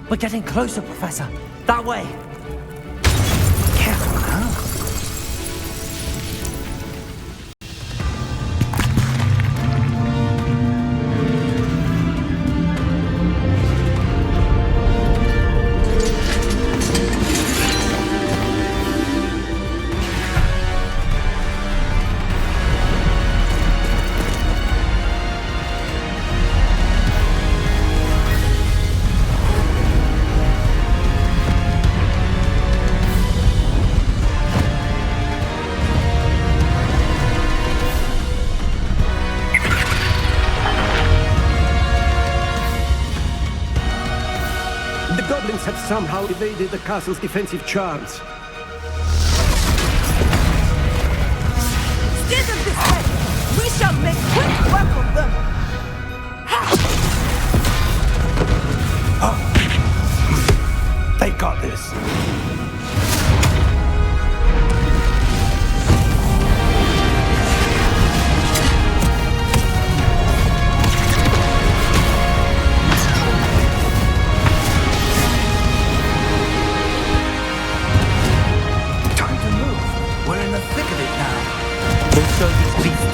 We're getting closer, Professor. That way. Careful, huh? The goblins have somehow evaded the castle's defensive charms. Steer them this way! We shall make quick work of them! They got this.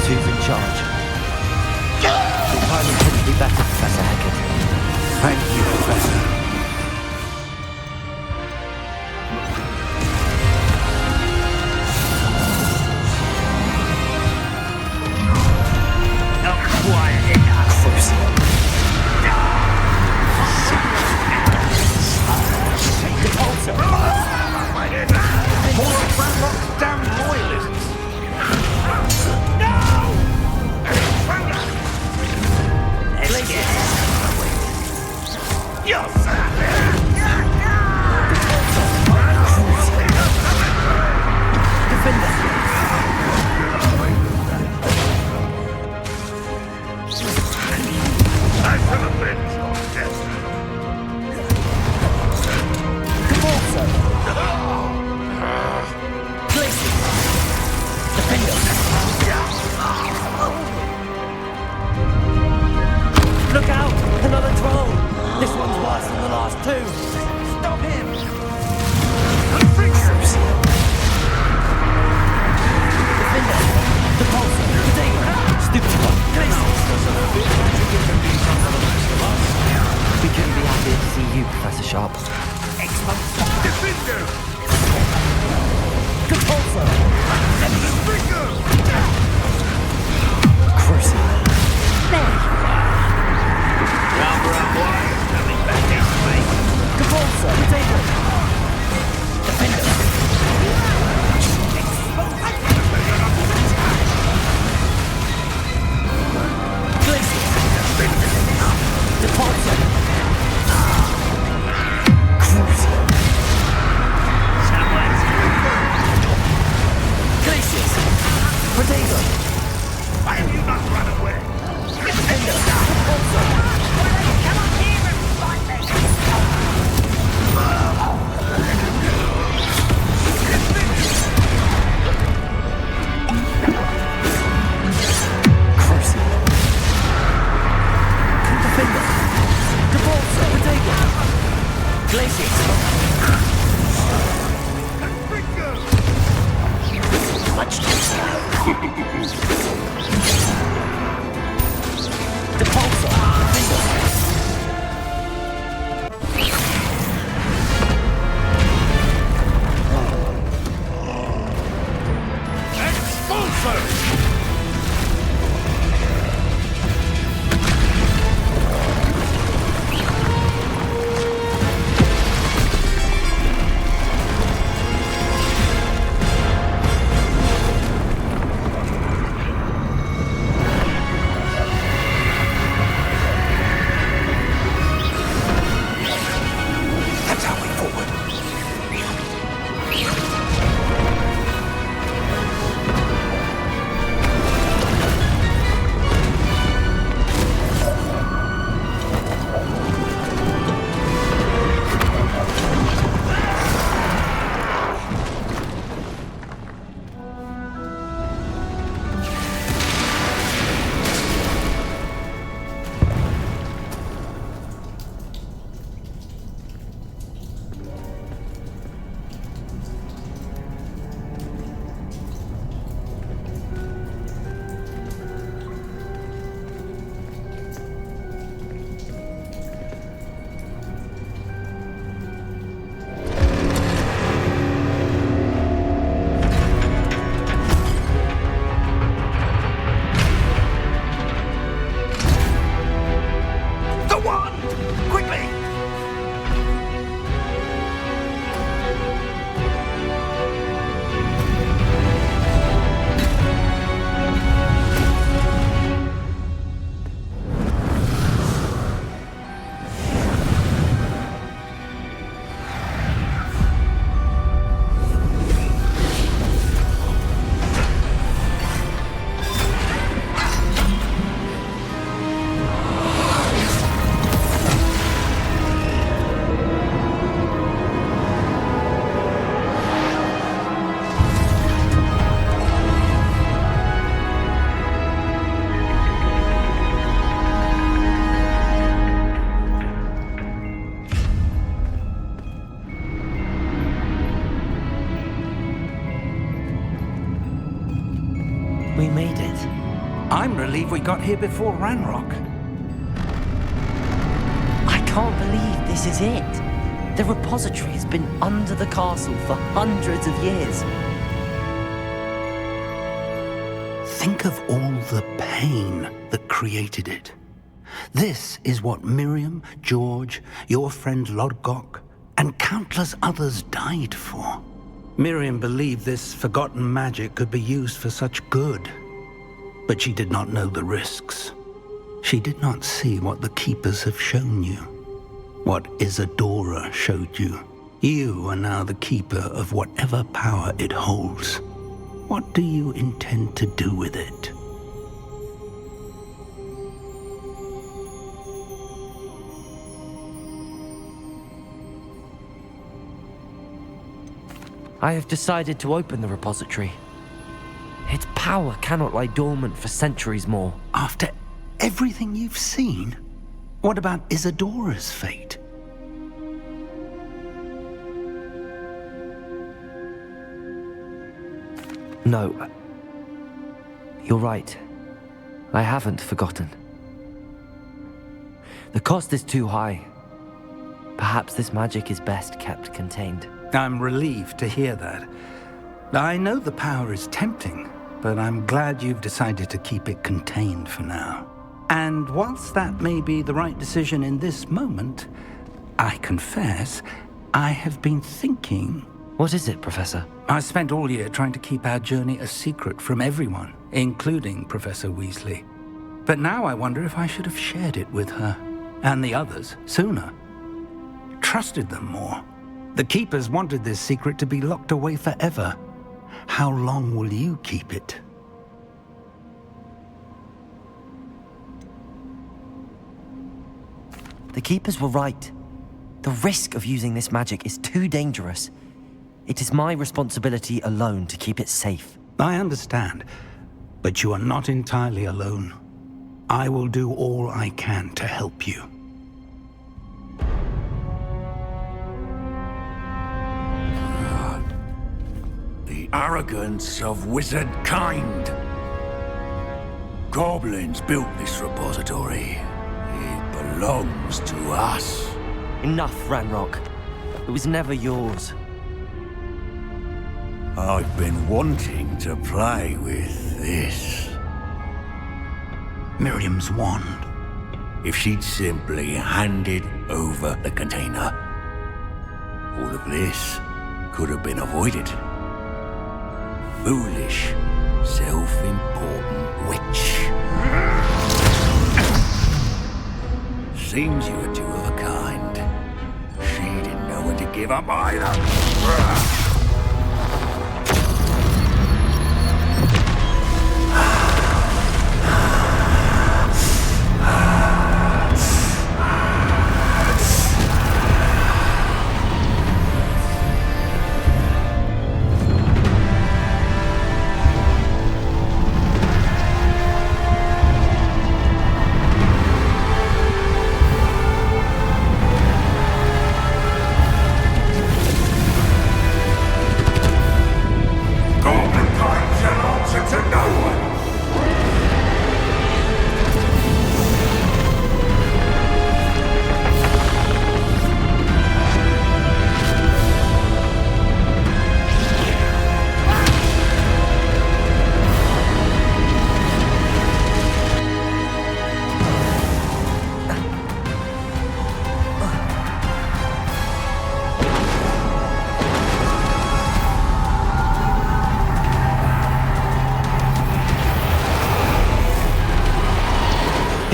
Who's in charge? The timing couldn't be better, Professor Hackett. Thank you, Professor. Look out! Another troll! This one's worse than the last two! Stop him! Defender! The pulsar! The demon! Stupid one! We couldn't be happier to see you, Professor Sharp. Defender! The pulsar! Defender! Crucial. There! Coming back this way. Capulsa, potato! Defender! Glacier! Depulsa! Crucial! Glaciers! Potato! Why have you not run away? Defender! Capulsa! Much nicer. The pulsar. Quickly! We made it. I'm relieved we got here before Ranrock. I can't believe this is it. The repository has been under the castle for hundreds of years. Think of all the pain that created it. This is what Miriam, George, your friend Lodgok, and countless others died for. Miriam believed this forgotten magic could be used for such good, but she did not know the risks. She did not see what the Keepers have shown you, what Isadora showed you. You are now the Keeper of whatever power it holds. What do you intend to do with it? I have decided to open the repository. Its power cannot lie dormant for centuries more. After everything you've seen, what about Isadora's fate? No. You're right. I haven't forgotten. The cost is too high. Perhaps this magic is best kept contained. I'm relieved to hear that. I know the power is tempting, but I'm glad you've decided to keep it contained for now. And whilst that may be the right decision in this moment, I confess, I have been thinking... What is it, Professor? I spent all year trying to keep our journey a secret from everyone, including Professor Weasley. But now I wonder if I should have shared it with her, and the others, sooner. Trusted them more. The Keepers wanted this secret to be locked away forever. How long will you keep it? The Keepers were right. The risk of using this magic is too dangerous. It is my responsibility alone to keep it safe. I understand, but you are not entirely alone. I will do all I can to help you. The arrogance of wizard kind. Goblins built this repository. It belongs to us. Enough, Ranrock. It was never yours. I've been wanting to play with this. Miriam's wand. If she'd simply handed over the container, all of this could have been avoided. Foolish, self-important witch. Seems you were two of a kind. She didn't know when to give up either.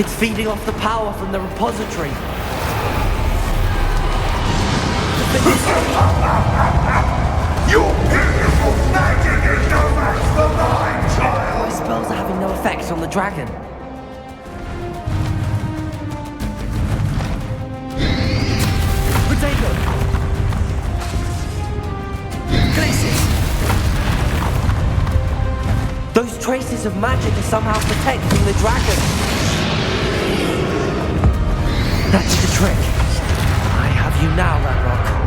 It's feeding off the power from the repository. Your beautiful magic is no match for mine, child! My spells are having no effect on the dragon. Potato! Glacis! Those traces of magic are somehow protecting the dragon. That's the trick. I have you now, Ranrock.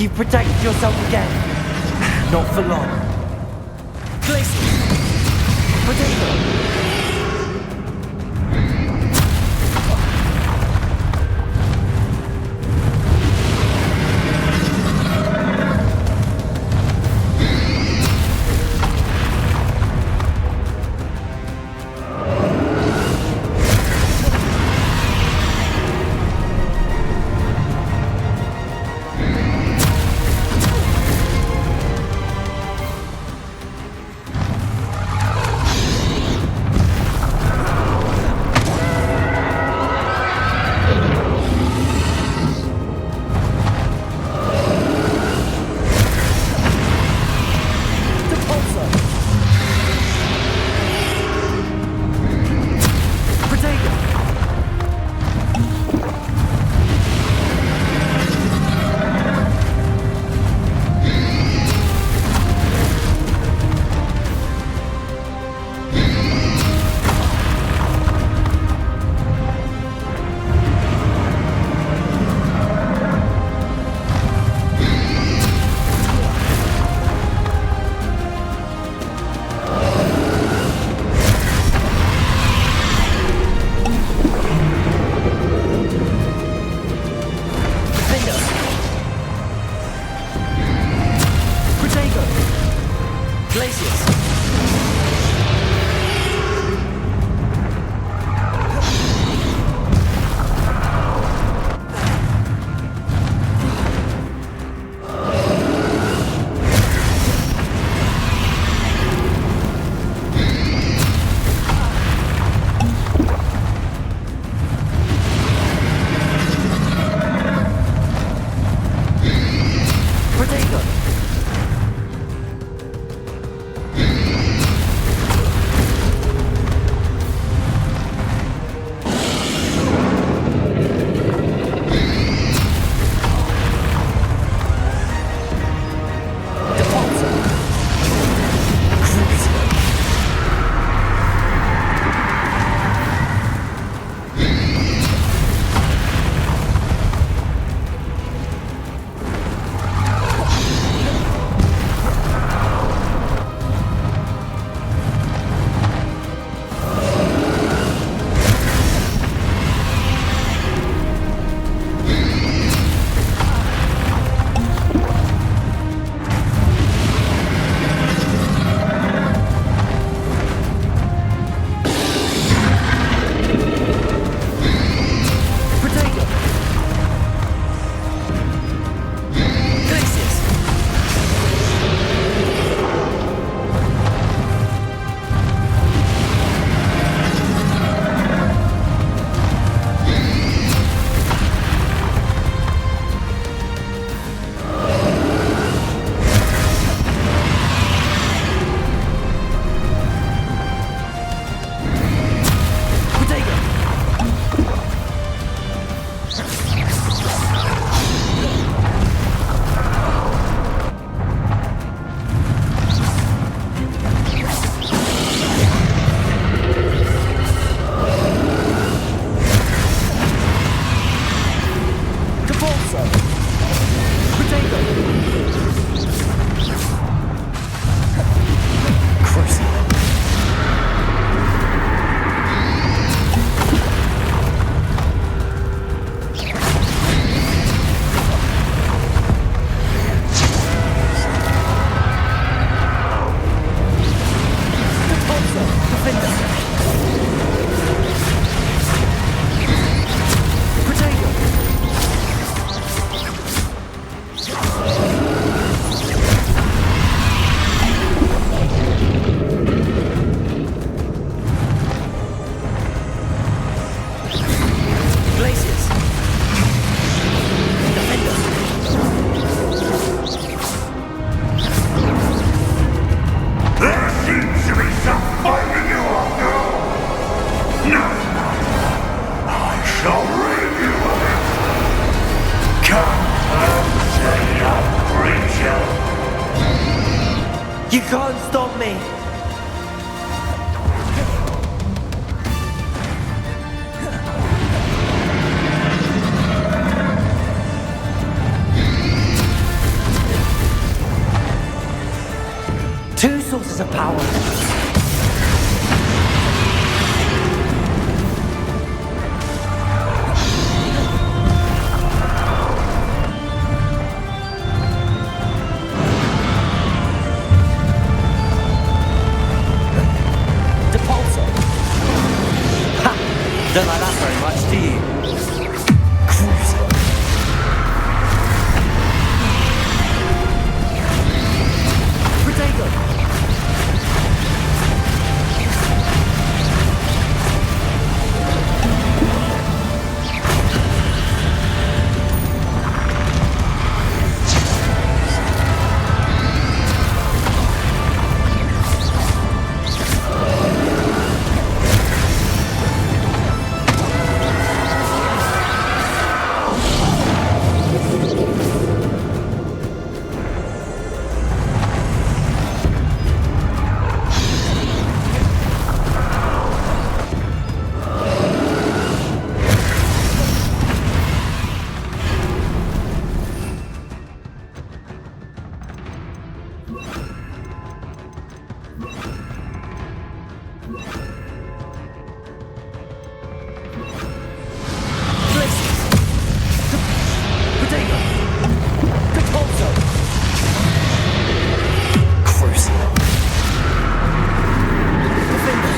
You've protected yourself again. Not for long. Glacier! Potato! Defender. Potato. Glaciers. Defender. There seems to be some fighting you after all. No, I shall rid you of it. Come and say a creature. You can't stop me. Two sources of power. Depulso. Ha! Don't like that very much, do you? Cruiser. Potato. Potato. Depulso. Crucial. Defender.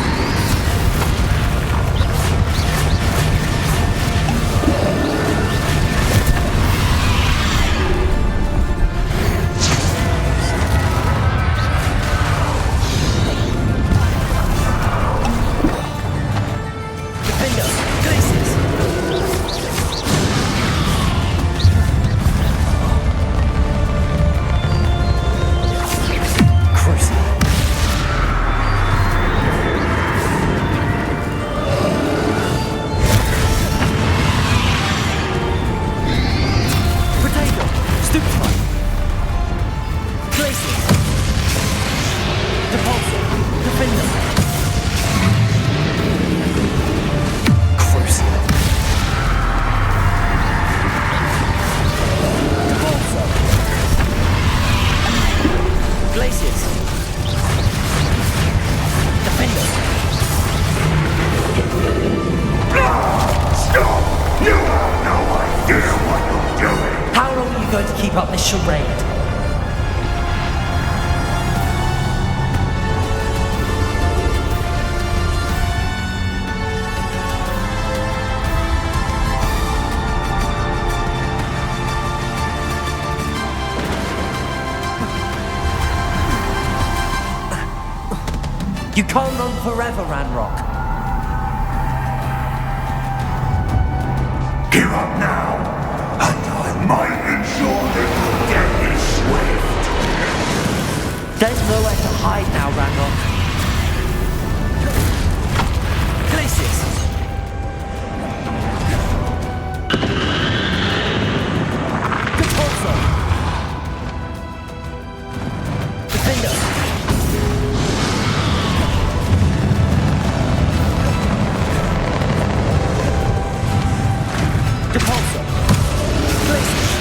Defender. Glaciers. Crucial. Potato. Stupefy. Glaciers. Depulso. Defender. Crucial. Depulso. Glaciers. Defender. Stop! You have no idea what you're doing. How long are you going to keep up this charade? You can't run forever, Ranrock. Give up now, and I might ensure that your death is swift. There's nowhere to hide now, Ranrock. Glaciers. Depulso. Defender. Depulso. Glaciers.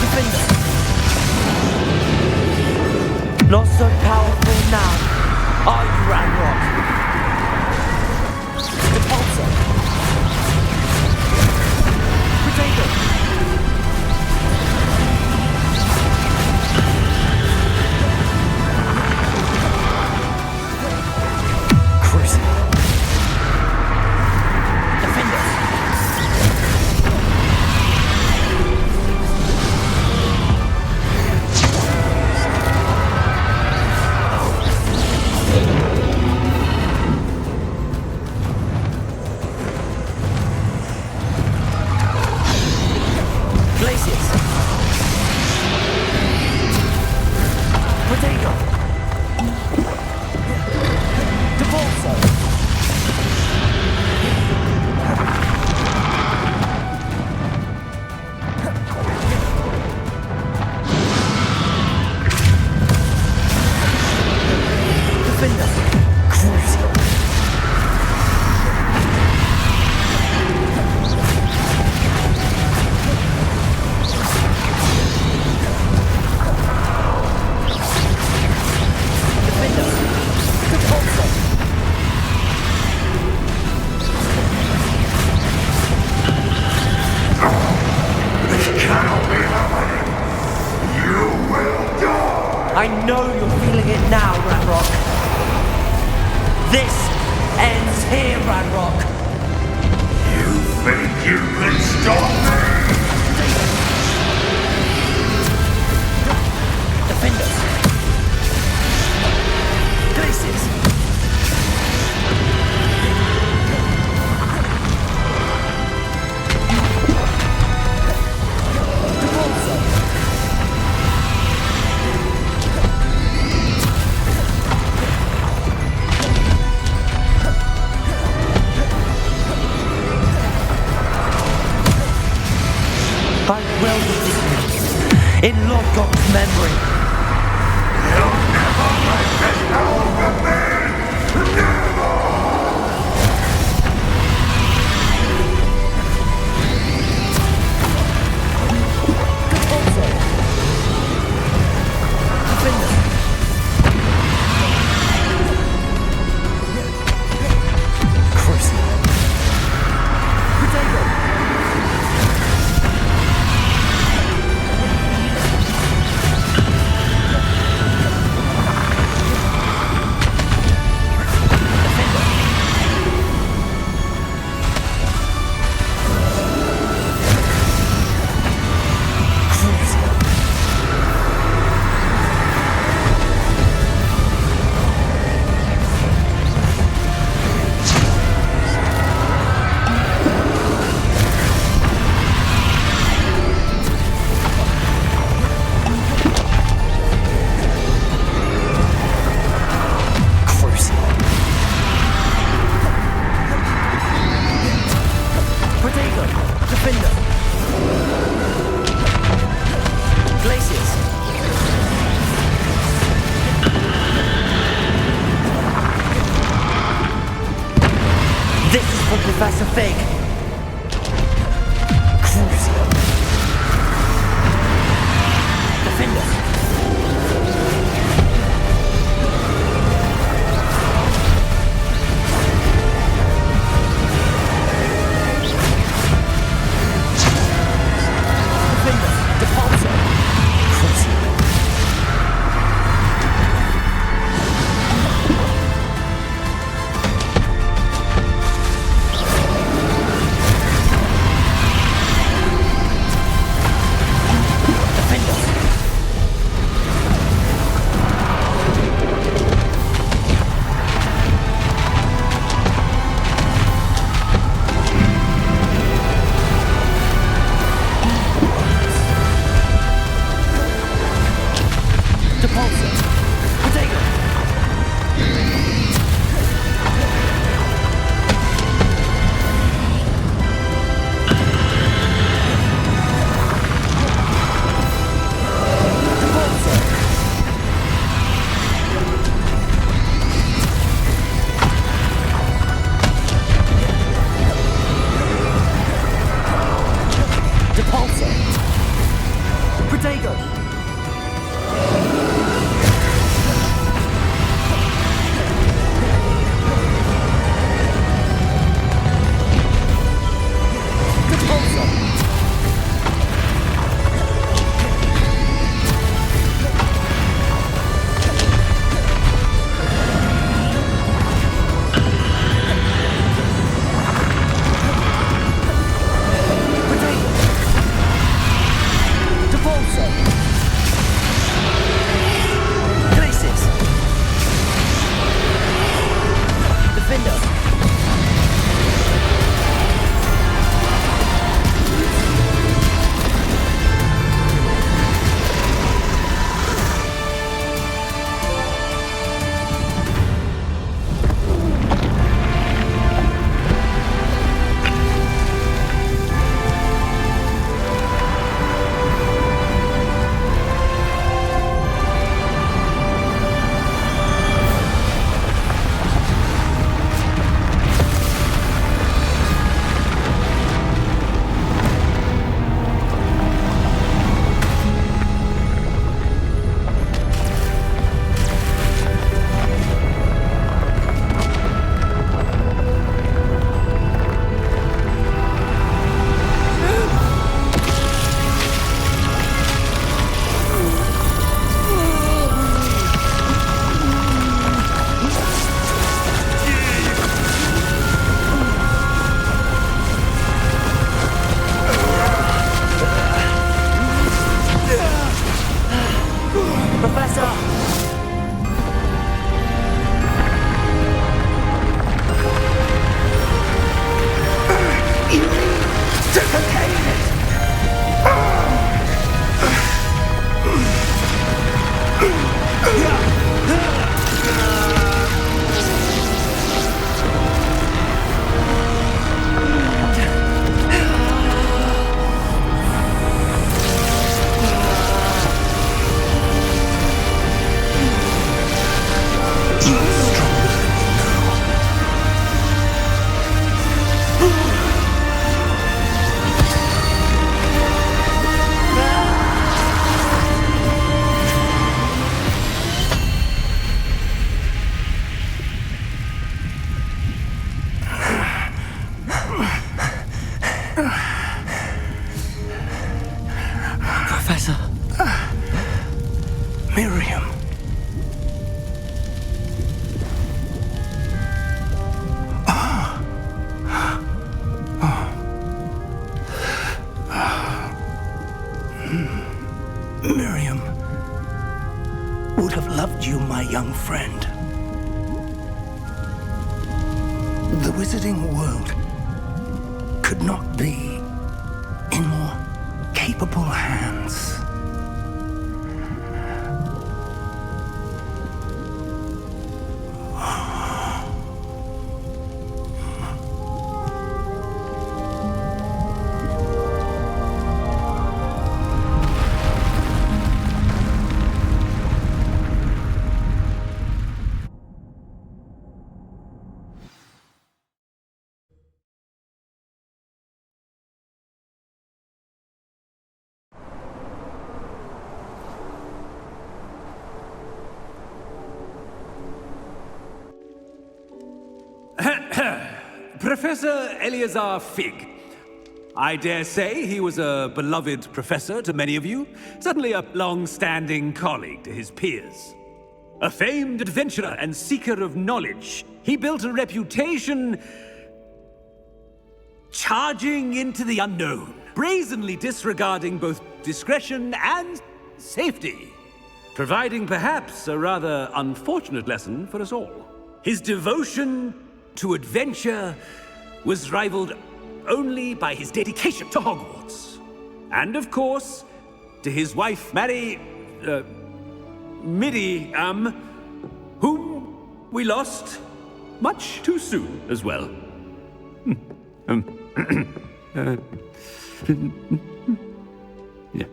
Defender. Not so powerful now, are you, Ranrock? Depulso. Potato. I know you're feeling it now, Ranrock. This ends here, Ranrock. You think you can stop me? Defenders. Glaciers. I will be in Lord God's memory. You'll never make this over me! Never! Professor Fig. Crucial. Defender. Defender. Departure. Crucial. loved you, my young friend. The wizarding world could not be in more capable hands. Professor Eleazar Fig. I dare say he was a beloved professor to many of you, certainly a long-standing colleague to his peers. A famed adventurer and seeker of knowledge, he built a reputation charging into the unknown, brazenly disregarding both discretion and safety, providing perhaps a rather unfortunate lesson for us all. His devotion to adventure was rivaled only by his dedication to Hogwarts. And of course, to his wife, Midi, whom we lost much too soon as well. Yeah.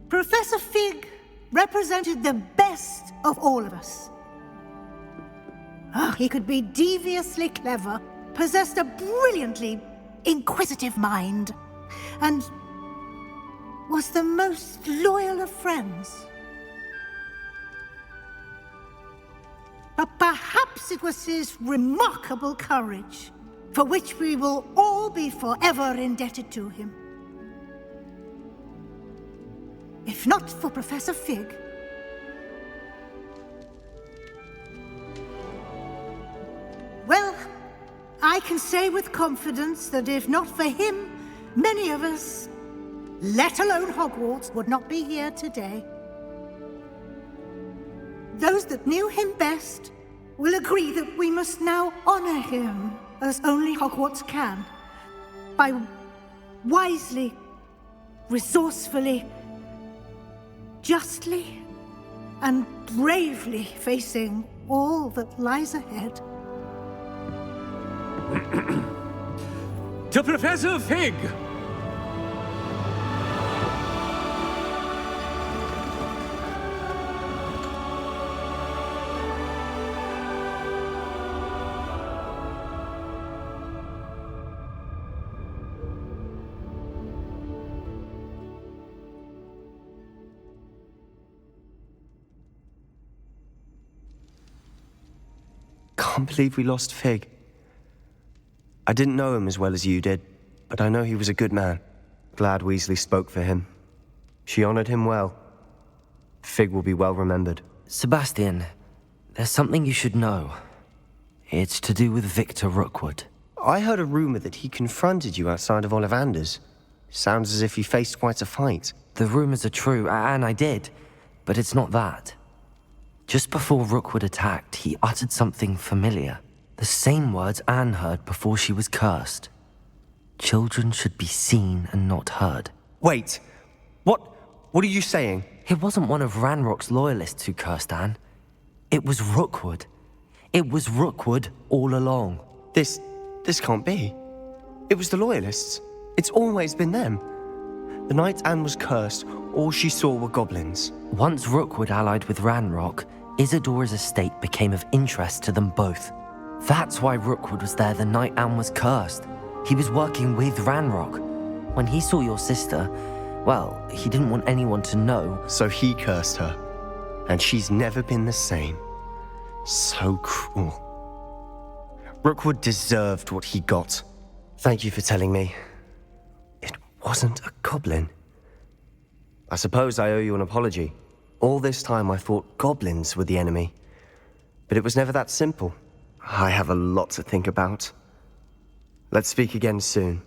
Professor Fig represented the best of all of us. He could be deviously clever, possessed a brilliantly inquisitive mind, and was the most loyal of friends. But perhaps it was his remarkable courage, for which we will all be forever indebted to him. If not for Professor Fig, well, I can say with confidence that if not for him, many of us, let alone Hogwarts, would not be here today. Those that knew him best will agree that we must now honor him as only Hogwarts can, by wisely, resourcefully, justly and bravely facing all that lies ahead. To Professor Fig! Can't believe we lost Fig. I didn't know him as well as you did, but I know he was a good man. Glad Weasley spoke for him. She honored him well. Fig will be well remembered. Sebastian, there's something you should know. It's to do with Victor Rookwood. I heard a rumor that he confronted you outside of Ollivander's. Sounds as if he faced quite a fight. The rumors are true, and I did, but it's not that. Just before Rookwood attacked, he uttered something familiar. The same words Anne heard before she was cursed. Children should be seen and not heard. Wait, what are you saying? It wasn't one of Ranrock's loyalists who cursed Anne. It was Rookwood. It was Rookwood all along. This can't be. It was the loyalists. It's always been them. The night Anne was cursed, all she saw were goblins. Once Rookwood allied with Ranrock, Isadora's estate became of interest to them both. That's why Rookwood was there the night Anne was cursed. He was working with Ranrock. When he saw your sister, well, he didn't want anyone to know. So he cursed her. And she's never been the same. So cruel. Rookwood deserved what he got. Thank you for telling me. It wasn't a goblin. I suppose I owe you an apology. All this time I thought goblins were the enemy. But it was never that simple. I have a lot to think about. Let's speak again soon.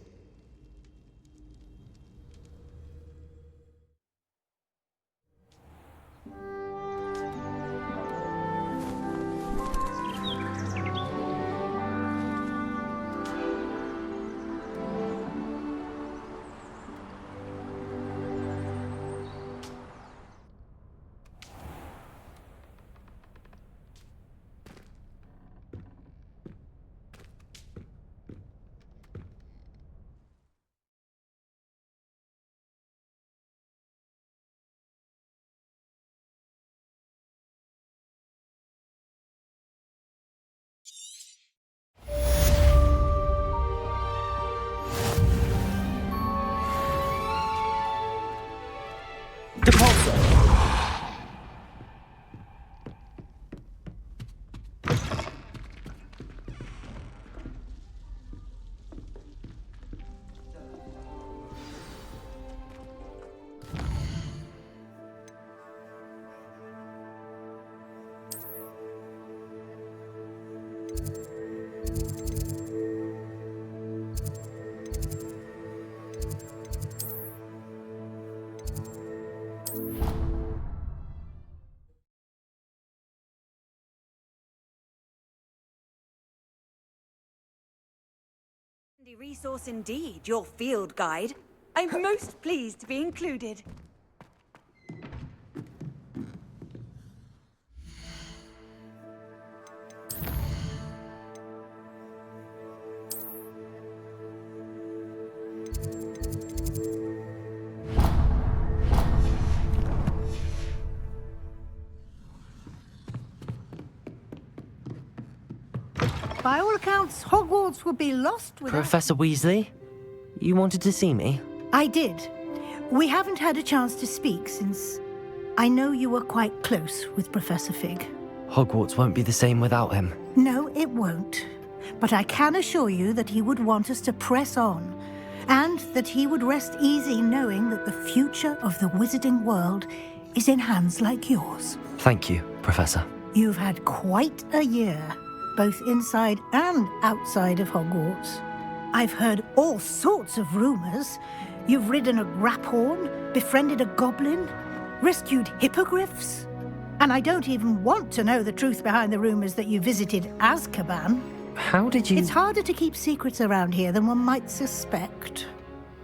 Resource indeed, your field guide. I'm most pleased to be included. By all accounts, Hogwarts would be lost without... Professor Weasley? You wanted to see me? I did. We haven't had a chance to speak since... I know you were quite close with Professor Fig. Hogwarts won't be the same without him. No, it won't. But I can assure you that he would want us to press on, and that he would rest easy knowing that the future of the wizarding world is in hands like yours. Thank you, Professor. You've had quite a year, both inside and outside of Hogwarts. I've heard all sorts of rumors. You've ridden a graphorn, befriended a goblin, rescued hippogriffs. And I don't even want to know the truth behind the rumors that you visited Azkaban. How did you... It's harder to keep secrets around here than one might suspect.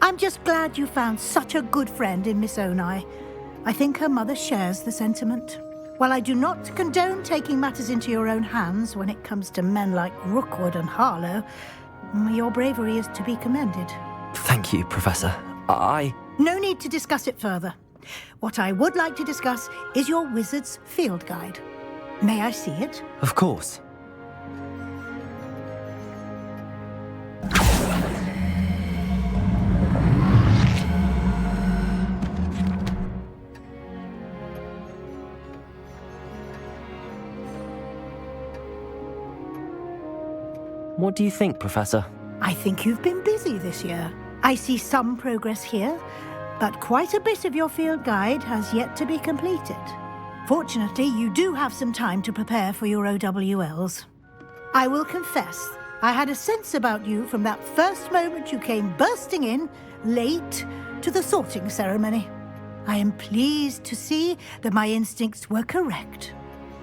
I'm just glad you found such a good friend in Miss Onai. I think her mother shares the sentiment. While I do not condone taking matters into your own hands when it comes to men like Rookwood and Harlow, your bravery is to be commended. Thank you, Professor. No need to discuss it further. What I would like to discuss is your wizard's field guide. May I see it? Of course. What do you think, Professor? I think you've been busy this year. I see some progress here, but quite a bit of your field guide has yet to be completed. Fortunately, you do have some time to prepare for your OWLs. I will confess, I had a sense about you from that first moment you came bursting in, late, to the sorting ceremony. I am pleased to see that my instincts were correct.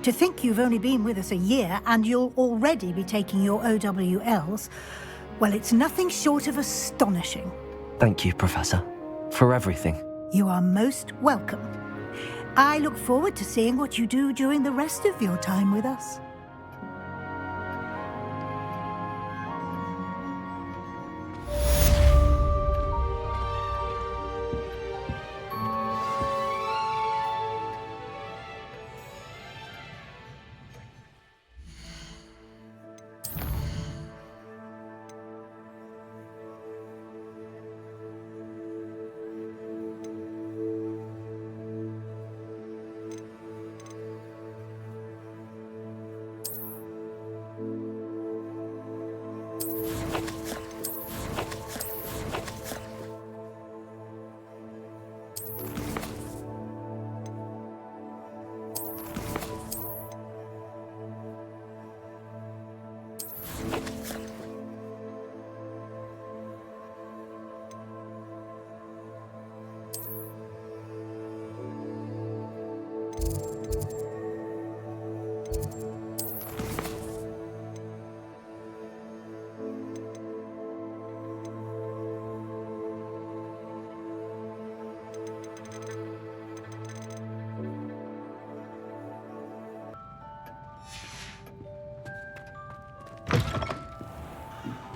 To think you've only been with us a year and you'll already be taking your OWLs, well, it's nothing short of astonishing. Thank you, Professor, for everything. You are most welcome. I look forward to seeing what you do during the rest of your time with us.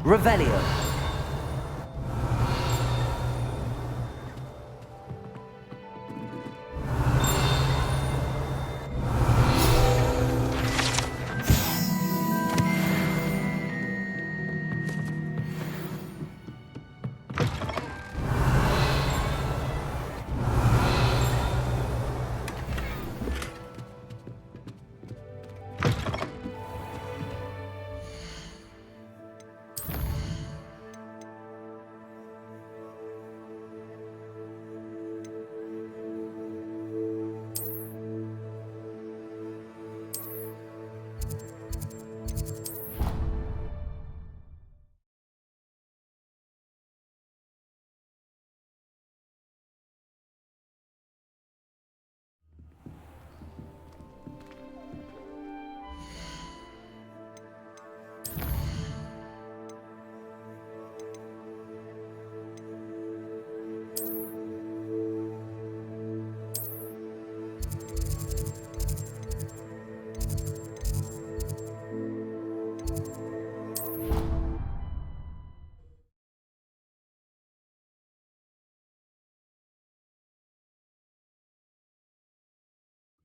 Revelio.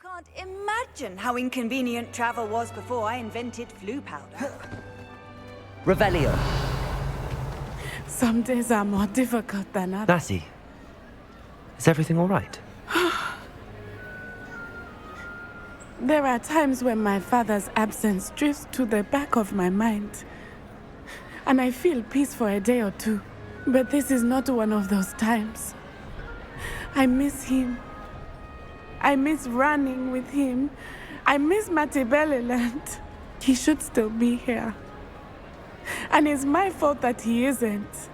can't imagine how inconvenient travel was before I invented flu powder. Revelio. Some days are more difficult than others. Natty, is everything all right? There are times when my father's absence drifts to the back of my mind, and I feel peace for a day or two. But this is not one of those times. I miss him. I miss running with him. I miss Matibeleland. He should still be here. And it's my fault that he isn't.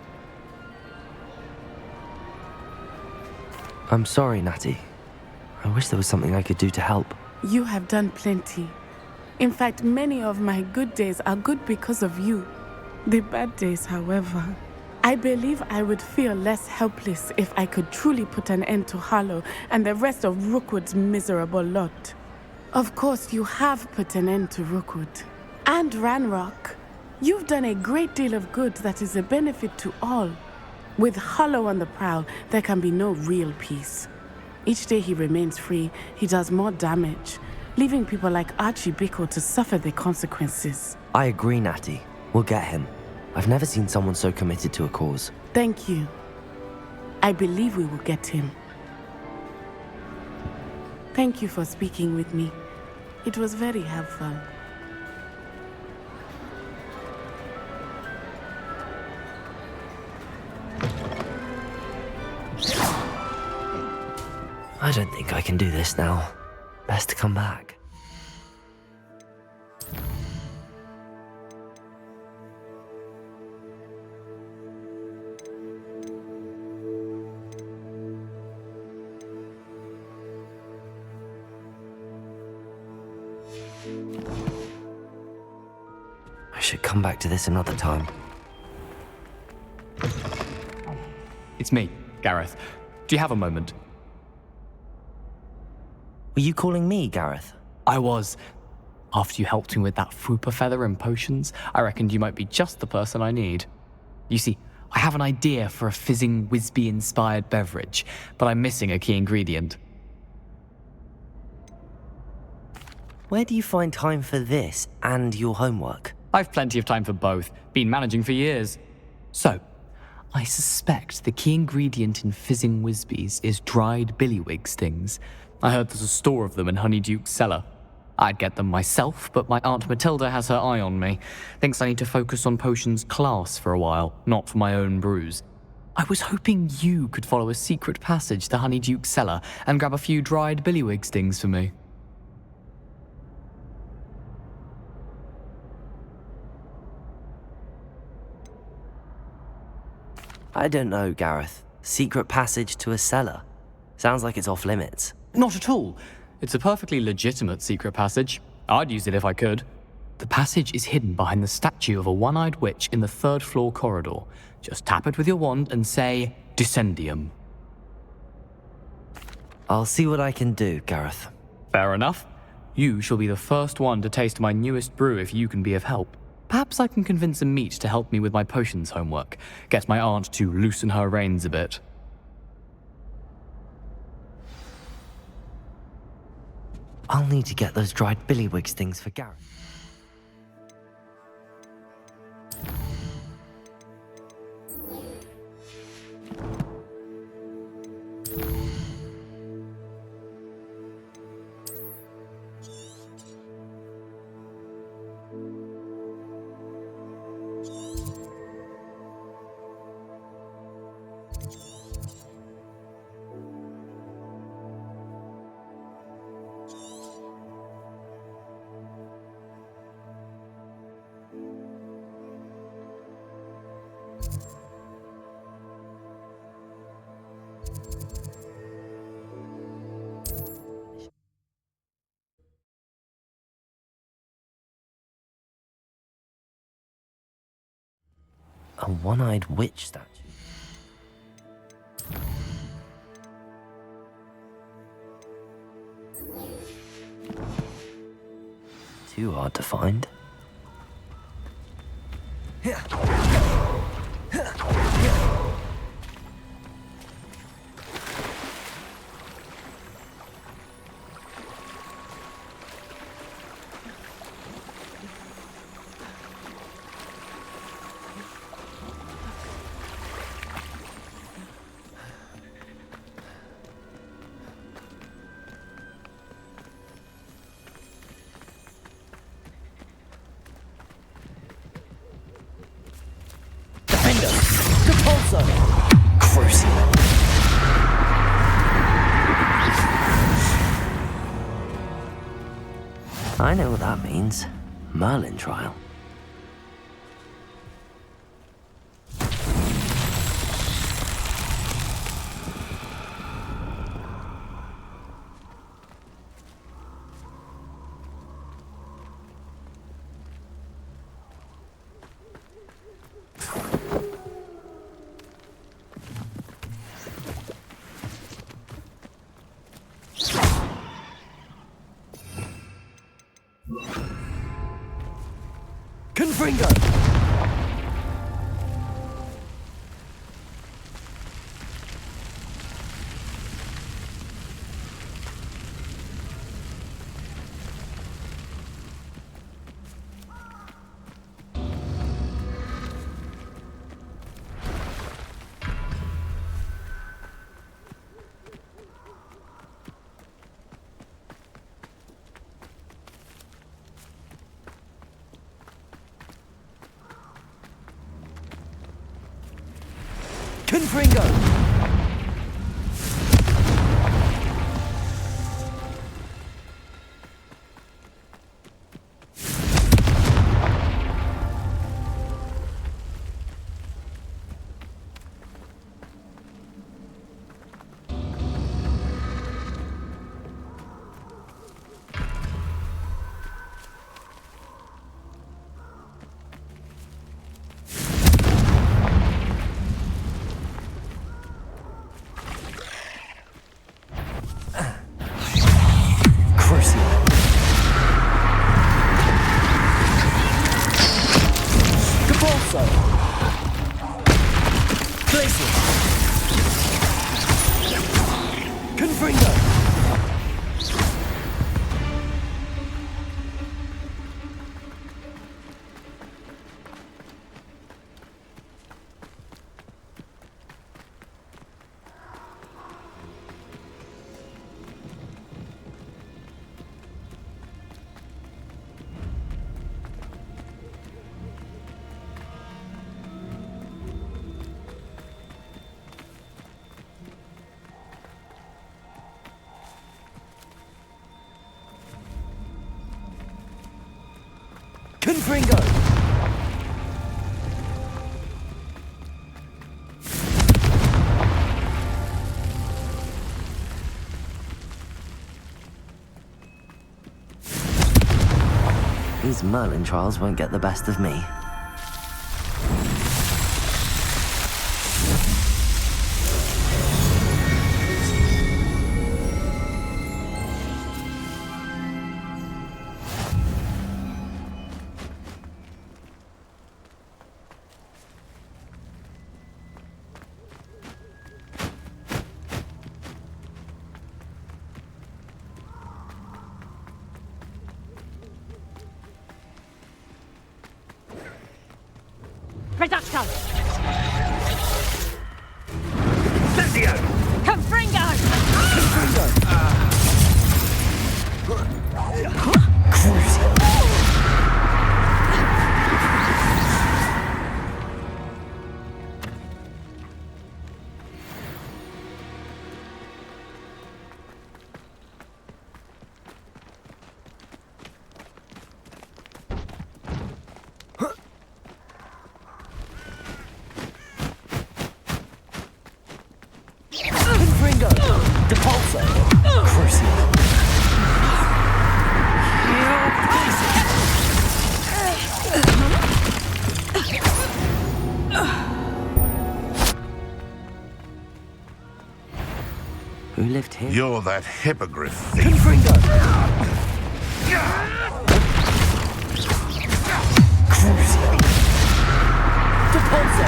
I'm sorry, Natty. I wish there was something I could do to help. You have done plenty. In fact, many of my good days are good because of you. The bad days, however, I believe I would feel less helpless if I could truly put an end to Harlow and the rest of Rookwood's miserable lot. Of course, you have put an end to Rookwood. And Ranrock. You've done a great deal of good that is a benefit to all. With Harlow on the prowl, there can be no real peace. Each day he remains free, he does more damage, leaving people like Archie Bickle to suffer the consequences. I agree, Natty. We'll get him. I've never seen someone so committed to a cause. Thank you. I believe we will get him. Thank you for speaking with me. It was very helpful. I don't think I can do this now. Best to come back. I should come back to this another time. It's me, Gareth. Do you have a moment? Were you calling me, Gareth? I was. After you helped me with that Fupa feather and potions, I reckoned you might be just the person I need. You see, I have an idea for a fizzing Whizbee-inspired beverage, but I'm missing a key ingredient. Where do you find time for this and your homework? I've plenty of time for both. Been managing for years. So, I suspect the key ingredient in fizzing Whizbees is dried billywig stings. I heard there's a store of them in Honeyduke's cellar. I'd get them myself, but my Aunt Matilda has her eye on me. Thinks I need to focus on potions class for a while, not for my own brews. I was hoping you could follow a secret passage to Honeyduke's cellar and grab a few dried billywig stings for me. I don't know, Gareth. Secret passage to a cellar. Sounds like it's off limits. Not at all. It's a perfectly legitimate secret passage. I'd use it if I could. The passage is hidden behind the statue of a one-eyed witch in the third-floor corridor. Just tap it with your wand and say, Descendium. I'll see what I can do, Gareth. Fair enough. You shall be the first one to taste my newest brew if you can be of help. Perhaps I can convince a meat to help me with my potions homework. Get my aunt to loosen her reins a bit. I'll need to get those dried billywig stings for Gareth. A one-eyed witch statue. Too hard to find. I know what that means. Merlin trial. Confringo! Confringo! Confringo! These Merlin trials won't get the best of me. Reducto! Incendio! Confringo! Who lived here? You're that hippogriff thief. Confringo! Depulso!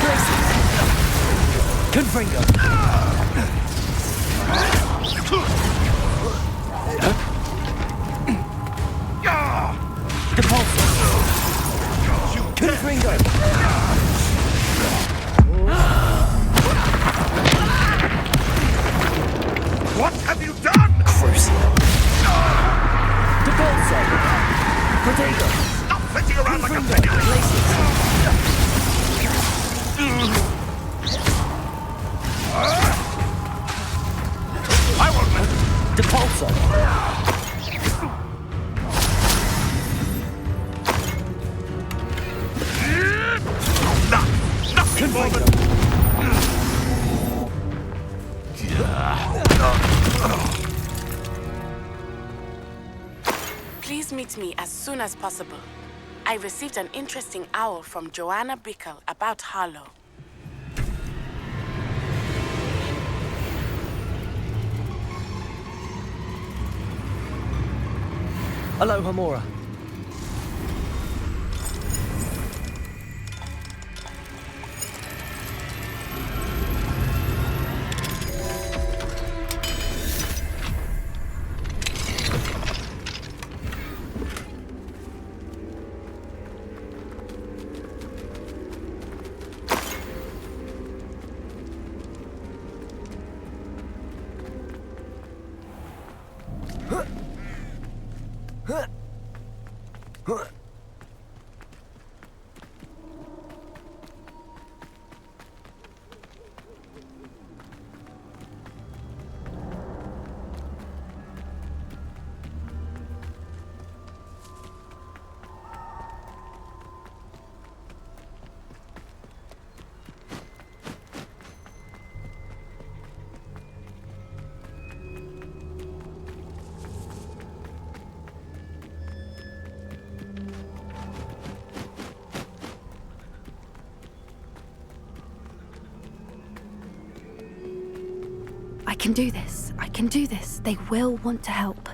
Glacius! Confringo! Depulso! Confringo! What have you done? Crucial! Depulso! Protego! Stop flitting around like a Confringo! penny. Glacius! I won't let Depulso! Please meet me as soon as possible. I received an interesting owl from Joanna Bickle about Harlow. Aloha, Mora. I can do this. I can do this. They will want to help.